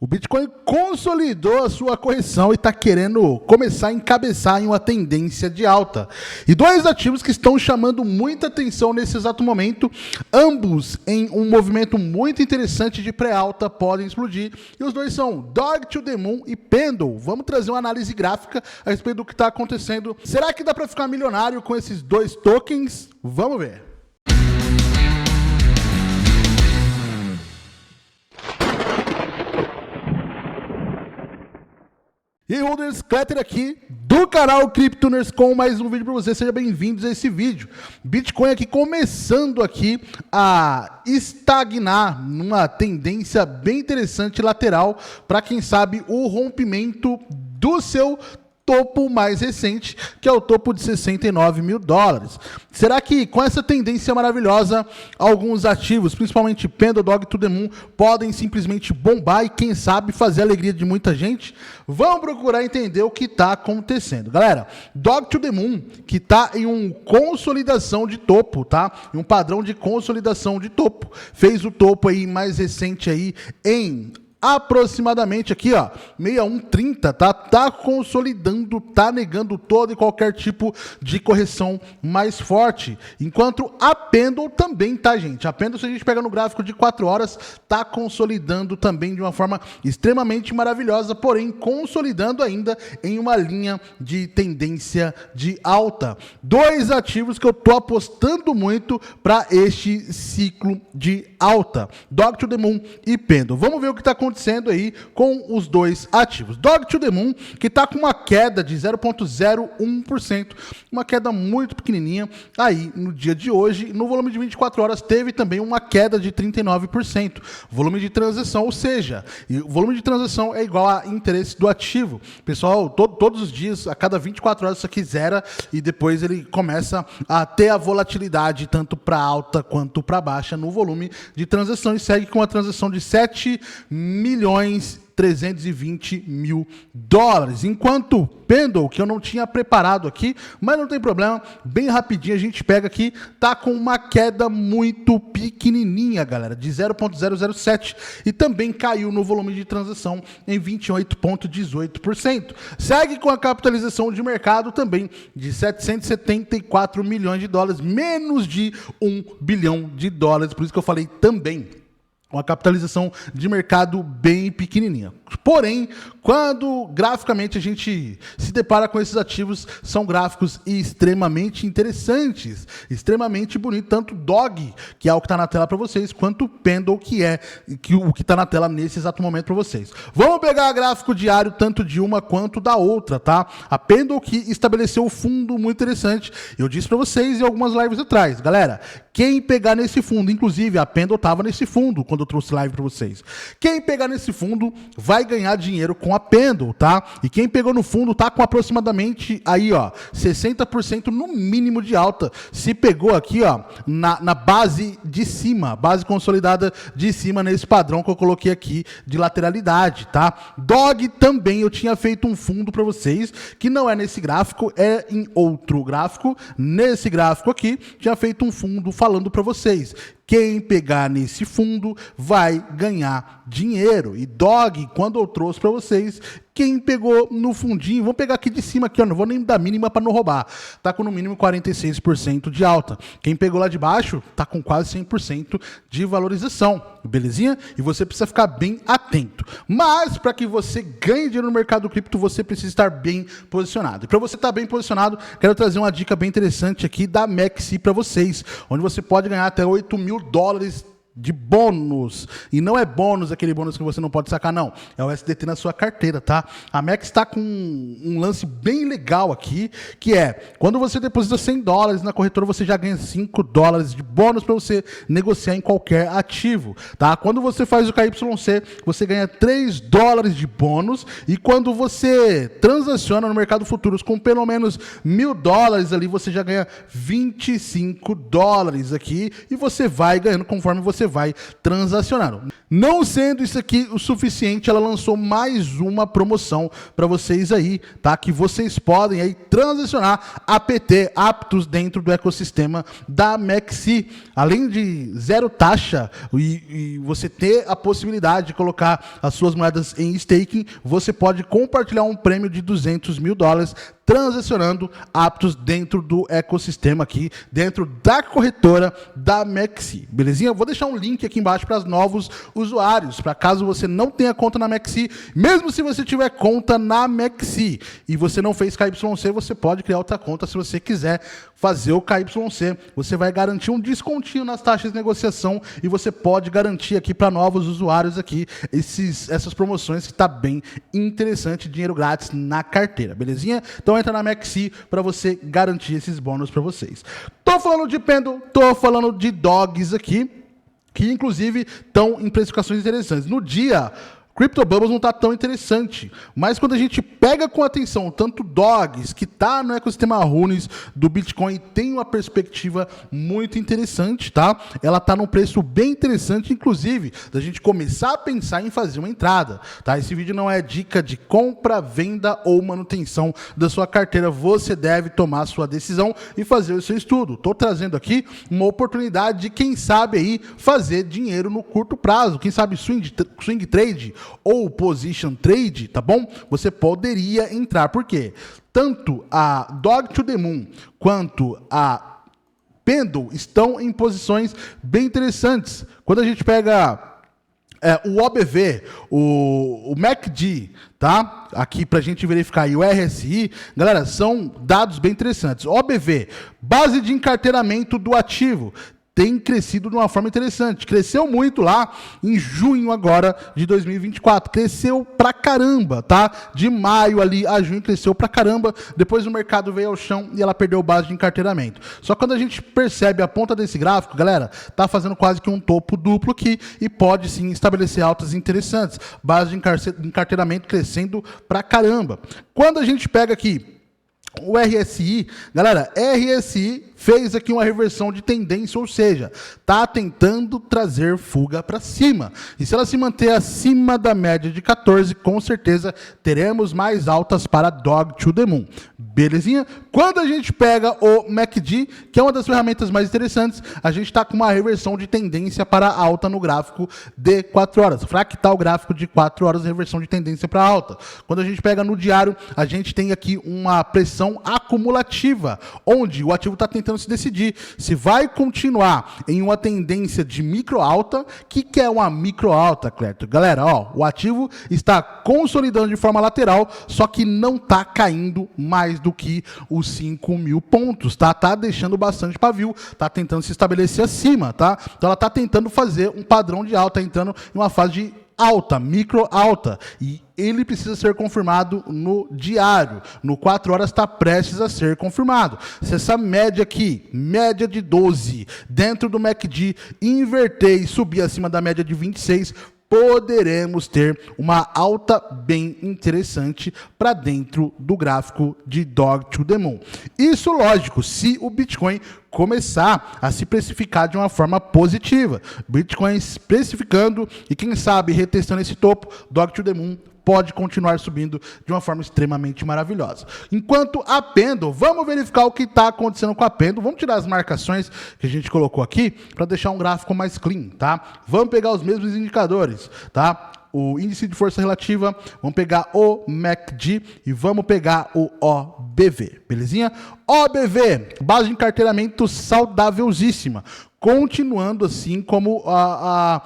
O Bitcoin consolidou a sua correção e está querendo começar a encabeçar em uma tendência de alta. E dois ativos que estão chamando muita atenção nesse exato momento, ambos em um movimento muito interessante de pré-alta, podem explodir. E os dois são Dog to the Moon e Pendle. Vamos trazer uma análise gráfica a respeito do que está acontecendo. Será que dá para ficar milionário com esses dois tokens? Vamos ver. E aí, holders, Kletter aqui do canal Cryptoners com mais um vídeo para vocês. Sejam bem-vindos a esse vídeo. Bitcoin aqui começando aqui a estagnar numa tendência bem interessante lateral para quem sabe o rompimento do seu topo mais recente, que é o topo de 69 mil dólares. Será que com essa tendência maravilhosa, alguns ativos, principalmente Pendle, Dog to the Moon, podem simplesmente bombar e quem sabe fazer a alegria de muita gente? Vamos procurar entender o que está acontecendo. Galera, Dog to the Moon, que está em uma consolidação de topo, tá? Em um padrão de consolidação de topo. Fez o topo aí mais recente aí em aproximadamente aqui, ó, 6130, tá consolidando, tá negando todo e qualquer tipo de correção mais forte. Enquanto a Pendle também tá, gente. A Pendle, se a gente pega no gráfico de 4 horas, tá consolidando também de uma forma extremamente maravilhosa, porém consolidando ainda em uma linha de tendência de alta. Dois ativos que eu tô apostando muito para este ciclo de alta. Dog to the Moon e Pendle. Vamos ver o que tá acontecendo aí com os dois ativos. Dog to the Moon, que está com uma queda de 0,01%, uma queda muito pequenininha. Aí, no dia de hoje, no volume de 24 horas, teve também uma queda de 39%. Volume de transação, ou seja, o volume de transação é igual a interesse do ativo. Pessoal, todos os dias, a cada 24 horas, isso aqui zera e depois ele começa a ter a volatilidade tanto para alta quanto para baixa no volume de transação e segue com a transação de 7.320.000 dólares. Enquanto Pendle, que eu não tinha preparado aqui, mas não tem problema, bem rapidinho a gente pega aqui, tá com uma queda muito pequenininha, galera, de 0,007 e também caiu no volume de transação em 28,18%. Segue com a capitalização de mercado também de 774 milhões de dólares, menos de 1 bilhão de dólares, por isso que eu falei também. Uma capitalização de mercado bem pequenininha. Porém, quando graficamente a gente se depara com esses ativos, são gráficos extremamente interessantes, extremamente bonitos, tanto Dog, que é o que está na tela para vocês, quanto Pendle, que é o que está na tela nesse exato momento para vocês. Vamos pegar gráfico diário, tanto de uma quanto da outra, tá? A Pendle que estabeleceu um fundo muito interessante, eu disse para vocês em algumas lives atrás. Galera, quem pegar nesse fundo, inclusive a Pendle estava nesse fundo, quando eu trouxe live para vocês. Quem pegar nesse fundo vai ganhar dinheiro com a Pendle, tá? E quem pegou no fundo tá com aproximadamente aí, ó, 60% no mínimo de alta. Se pegou aqui, ó, na base de cima, base consolidada de cima nesse padrão que eu coloquei aqui de lateralidade, tá? Dog também eu tinha feito um fundo para vocês, que não é nesse gráfico, é em outro gráfico. Nesse gráfico aqui, tinha feito um fundo falando para vocês. Quem pegar nesse fundo vai ganhar dinheiro. E Dog, quando eu trouxe para vocês, quem pegou no fundinho, vou pegar aqui de cima, aqui, ó, não vou nem dar mínima para não roubar. Tá com no mínimo 46% de alta. Quem pegou lá de baixo, tá com quase 100% de valorização. Belezinha? E você precisa ficar bem atento. Mas, para que você ganhe dinheiro no mercado cripto, você precisa estar bem posicionado. E para você estar bem posicionado, quero trazer uma dica bem interessante aqui da Maxi para vocês, onde você pode ganhar até 8 mil dólares de bônus. E não é bônus, aquele bônus que você não pode sacar, não. É o SDT na sua carteira, tá? A Max está com um lance bem legal aqui, que é, quando você deposita 100 dólares na corretora, você já ganha 5 dólares de bônus para você negociar em qualquer ativo, tá? Quando você faz o KYC, você ganha 3 dólares de bônus, e quando você transaciona no mercado futuros com pelo menos 1.000 dólares ali, você já ganha 25 dólares aqui, e você vai ganhando conforme você você vai transacionar. Não sendo isso aqui o suficiente, ela lançou mais uma promoção para vocês aí, tá? Que vocês podem aí transacionar APT, aptos dentro do ecossistema da MEXC. Além de zero taxa e você ter a possibilidade de colocar as suas moedas em staking, você pode compartilhar um prêmio de $200 mil transacionando aptos dentro do ecossistema aqui, dentro da corretora da MEXC, belezinha? Eu vou deixar um link aqui embaixo para os novos usuários, para caso você não tenha conta na MEXC, mesmo se você tiver conta na MEXC e você não fez KYC, você pode criar outra conta se você quiser fazer o KYC. Você vai garantir um descontinho nas taxas de negociação e você pode garantir aqui para novos usuários aqui essas promoções que tá bem interessante, dinheiro grátis na carteira, belezinha? Então entra na MEXC para você garantir esses bônus para vocês. Tô falando de Pendle, tô falando de Dogs aqui, que inclusive estão em precificações interessantes. No dia, Crypto Bubbles não está tão interessante, mas quando a gente pega com atenção tanto Dogs, que está no ecossistema Runes do Bitcoin, tem uma perspectiva muito interessante, tá? Ela está num preço bem interessante, inclusive, da gente começar a pensar em fazer uma entrada, tá? Esse vídeo não é dica de compra, venda ou manutenção da sua carteira, você deve tomar a sua decisão e fazer o seu estudo. Estou trazendo aqui uma oportunidade de, quem sabe aí, fazer dinheiro no curto prazo, quem sabe swing trade, ou position trade, tá bom? Você poderia entrar, por quê? Tanto a Dog to the Moon quanto a Pendle estão em posições bem interessantes. Quando a gente pega o OBV, o MACD, tá? Aqui pra gente verificar, e o RSI, galera, são dados bem interessantes. OBV, base de encarteiramento do ativo, tem crescido de uma forma interessante. Cresceu muito lá em junho agora de 2024. Cresceu pra caramba, tá? De maio ali a junho cresceu pra caramba. Depois o mercado veio ao chão e ela perdeu base de encarteiramento. Só que quando a gente percebe a ponta desse gráfico, galera, tá fazendo quase que um topo duplo aqui e pode sim estabelecer altas interessantes. Base de encarteiramento crescendo pra caramba. Quando a gente pega aqui o RSI, galera, RSI fez aqui uma reversão de tendência, ou seja, tá tentando trazer fuga para cima. E se ela se manter acima da média de 14, com certeza teremos mais altas para Dog to the Moon. Belezinha? Quando a gente pega o MACD, que é uma das ferramentas mais interessantes, a gente está com uma reversão de tendência para alta no gráfico de 4 horas. Fractal gráfico de 4 horas, reversão de tendência para alta. Quando a gente pega no diário, a gente tem aqui uma pressão acumulativa, onde o ativo está tentando se decidir se vai continuar em uma tendência de micro alta. O que é uma micro alta, Cleto? Galera, ó, o ativo está consolidando de forma lateral, só que não está caindo mais do que os 5 mil pontos, tá? Tá deixando bastante pavio, tá tentando se estabelecer acima, tá? Então ela tá tentando fazer um padrão de alta, entrando em uma fase de alta, micro alta, e ele precisa ser confirmado no diário. No 4 horas está prestes a ser confirmado. Se essa média aqui, média de 12, dentro do MACD, inverter e subir acima da média de 26, poderemos ter uma alta bem interessante para dentro do gráfico de Dog to the Moon. Isso, lógico, se o Bitcoin começar a se precificar de uma forma positiva. Bitcoin se precificando e, quem sabe, retestando esse topo, Dog to the Moon pode continuar subindo de uma forma extremamente maravilhosa. Enquanto a Pendle, vamos verificar o que está acontecendo com a Pendle. Vamos tirar as marcações que a gente colocou aqui para deixar um gráfico mais clean, tá? Vamos pegar os mesmos indicadores, tá? O índice de força relativa, vamos pegar o MACD e vamos pegar o OBV, belezinha? OBV, base de encarteiramento saudávelzíssima, continuando assim como a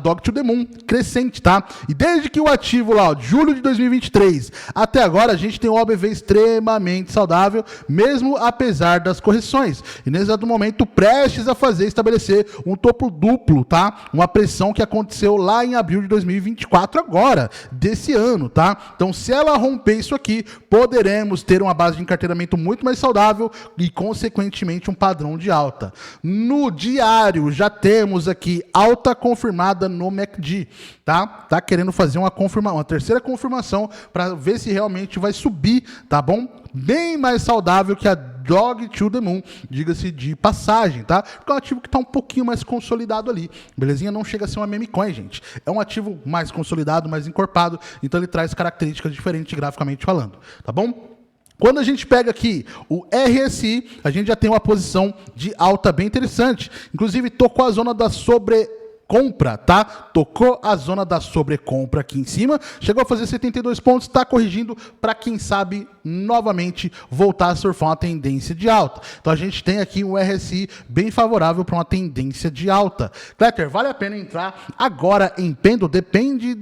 Dog to the Moon, crescente, tá? E desde que o ativo lá, ó, de julho de 2023 até agora, a gente tem um OBV extremamente saudável, mesmo apesar das correções. E nesse exato momento, prestes a estabelecer um topo duplo, tá? Uma pressão que aconteceu lá em abril de 2024 agora, desse ano, tá? Então, se ela romper isso aqui, poderemos ter uma base de encarteiramento muito mais saudável e, consequentemente, um padrão de alta. No diário, já temos aqui alta confirmada no MACD, tá? Tá querendo fazer uma terceira confirmação para ver se realmente vai subir, tá bom? Bem mais saudável que a Dog to the Moon, diga-se de passagem, tá? Porque é um ativo que está um pouquinho mais consolidado ali, belezinha? Não chega a ser uma meme coin, gente. É um ativo mais consolidado, mais encorpado, então ele traz características diferentes graficamente falando, tá bom? Quando a gente pega aqui o RSI, a gente já tem uma posição de alta bem interessante. Inclusive, tocou a zona da sobrecompra, tá? Tocou a zona da sobrecompra aqui em cima, chegou a fazer 72 pontos, está corrigindo para quem sabe novamente voltar a surfar uma tendência de alta. Então a gente tem aqui um RSI bem favorável para uma tendência de alta. Kletter, vale a pena entrar agora em Pendle? Depende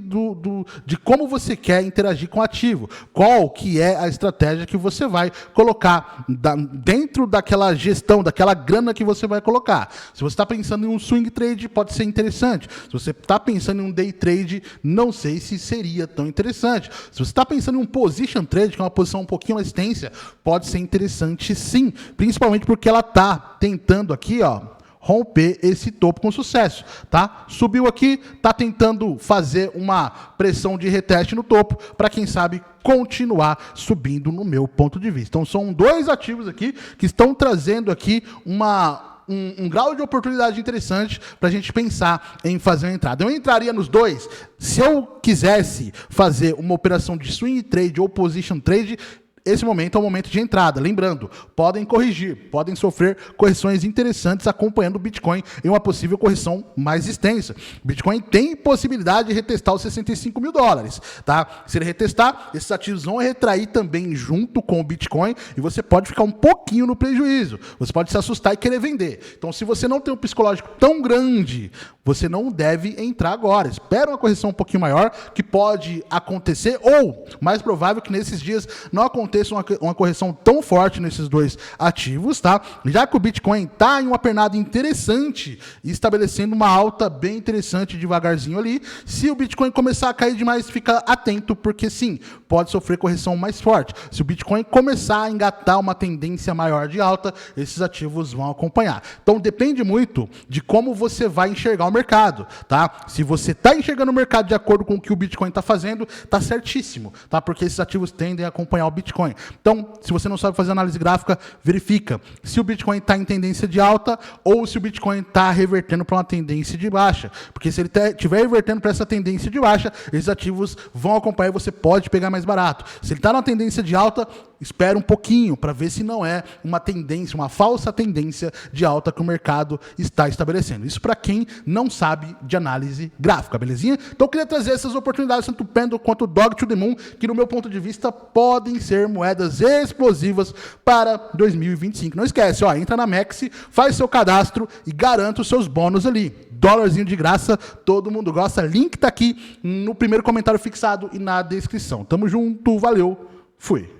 de como você quer interagir com o ativo. Qual que é a estratégia que você vai colocar dentro daquela gestão, daquela grana que você vai colocar. Se você está pensando em um swing trade, pode ser interessante. Se você está pensando em um day trade, não sei se seria tão interessante. Se você está pensando em um position trade, que é uma posição um pouquinho mais extensa, pode ser interessante sim, principalmente porque ela está tentando aqui, ó, romper esse topo com sucesso, tá? Subiu aqui, tá tentando fazer uma pressão de reteste no topo, para quem sabe continuar subindo no meu ponto de vista. Então são dois ativos aqui que estão trazendo aqui um grau de oportunidade interessante para a gente pensar em fazer uma entrada. Eu entraria nos dois se eu quisesse fazer uma operação de swing trade ou position trade. Esse momento é o momento de entrada. Lembrando, podem corrigir, podem sofrer correções interessantes acompanhando o Bitcoin em uma possível correção mais extensa. O Bitcoin tem possibilidade de retestar os 65 mil dólares, tá? Se ele retestar, esses ativos vão retrair também junto com o Bitcoin e você pode ficar um pouquinho no prejuízo. Você pode se assustar e querer vender. Então, se você não tem um psicológico tão grande, você não deve entrar agora. Espera uma correção um pouquinho maior, que pode acontecer, ou, mais provável, que nesses dias não aconteça uma correção tão forte nesses dois ativos, tá? Já que o Bitcoin está em uma pernada interessante e estabelecendo uma alta bem interessante devagarzinho ali, se o Bitcoin começar a cair demais, fica atento, porque sim, pode sofrer correção mais forte. Se o Bitcoin começar a engatar uma tendência maior de alta, esses ativos vão acompanhar. Então depende muito de como você vai enxergar o mercado, tá? Se você está enxergando o mercado de acordo com o que o Bitcoin está fazendo, tá certíssimo, tá? Porque esses ativos tendem a acompanhar o Bitcoin. Então, se você não sabe fazer análise gráfica, verifica se o Bitcoin está em tendência de alta ou se o Bitcoin está revertendo para uma tendência de baixa. Porque se ele estiver revertendo para essa tendência de baixa, esses ativos vão acompanhar e você pode pegar mais barato. Se ele está na tendência de alta, espera um pouquinho para ver se não é uma tendência, uma falsa tendência de alta que o mercado está estabelecendo. Isso para quem não sabe de análise gráfica, belezinha? Então eu queria trazer essas oportunidades, tanto o Pendle quanto o Dog to the Moon, que no meu ponto de vista podem ser moedas explosivas para 2025. Não esquece, ó, entra na Maxi, faz seu cadastro e garanta os seus bônus ali. Dólarzinho de graça, todo mundo gosta. Link tá aqui no primeiro comentário fixado e na descrição. Tamo junto, valeu, fui.